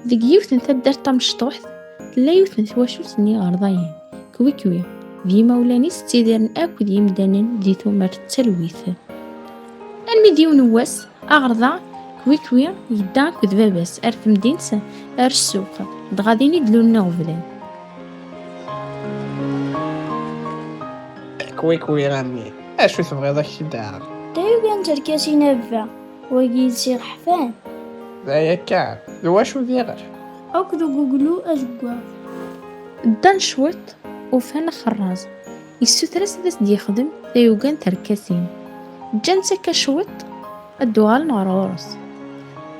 ديك يوث تدرت مشطوحت لا يوث تواشوتني غرضاين كوي ديما ولاني ستيدرن اكو يمدانن دي ثمر التلويث الميديو نواس اغرضا كوي يدان كذ باباس ارث مدينسا ار السوق دغادين يدلونا وبدان كوي غامي اشو تبغيض الشدار دايو كان تركاسي نبا ويجي يصير حفان ذا كان واش ذيغر أكدو جوجلو أزقوا دان شوط وفانا خراز يسوترس داس ديخدم دايوغان تركاسين جانسا كشوط الدوغال نغرورس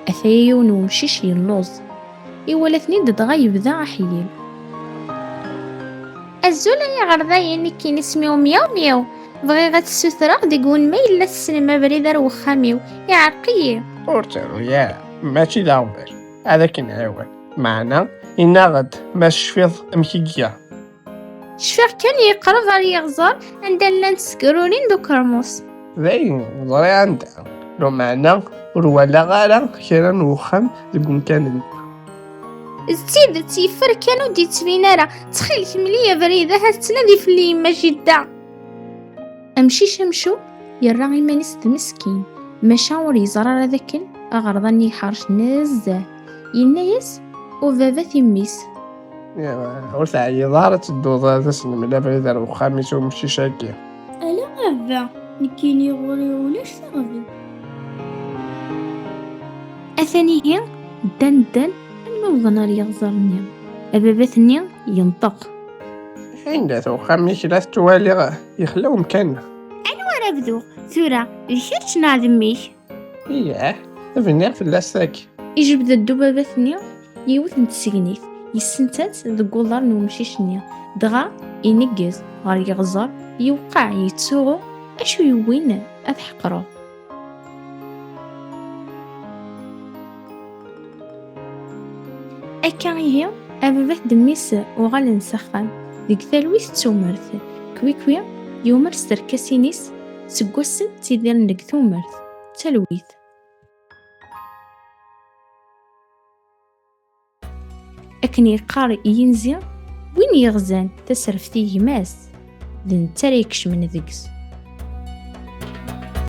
أثايون ومشيش يلوز إيوالا ثنين دغا يبدا أحييل الزولة يا غرضايا كي نسميو مياو بغي غتسوترا ديقون ما إلا السينما بريد روخاميو يا عرقية ورتلو يا ماشي داوبر هذا كنعاون معنا إنا غد ما شفيض مكيكيا شفيغ كان يقرا غير يغزر عندنا نتسكرونين دو كرموس ذاين ضري عندها لو معنا ولا غالا كيرا نوخم ديقون كان الزيد تيفر كانوا دي تبينارا تخيل كملية بريدة هاتنادي في اللي ما جدا أمشي شمشو يرى غيمانيس المسكين مشاور يزرار ذاكن أغرضاني حارش نزاه ينايس وبابا ثميس وسع يضارة الدوضة تسلم إلا بريد الخامس ومشي شاكي ألا أبا نكيني غوري ولاش تغذي أثاني هي دان الموضنا يغزرني أبابا ثني ينطق عند ثو خامس لا توالي يخلو مكاننا أنا بدو ثورة الشرش نعلميش إياه ابني في اللاساك يجبد الدبابة ثني يوث نتسينيث يسنتات دقولار نومشيشنيا دغا ينقز غار يغزر يوقع يتسوغو أشو يوين أضحقرو أكا هي أبابات دميس وغال نسخن ديك ثالويث تسومرث كوي يومر ستركاسينيس سقوسن تيدير ندك ثومرث تلويث أكن يقار ينزي وين يغزان تسرف تيجماس دين تريكش من ذكس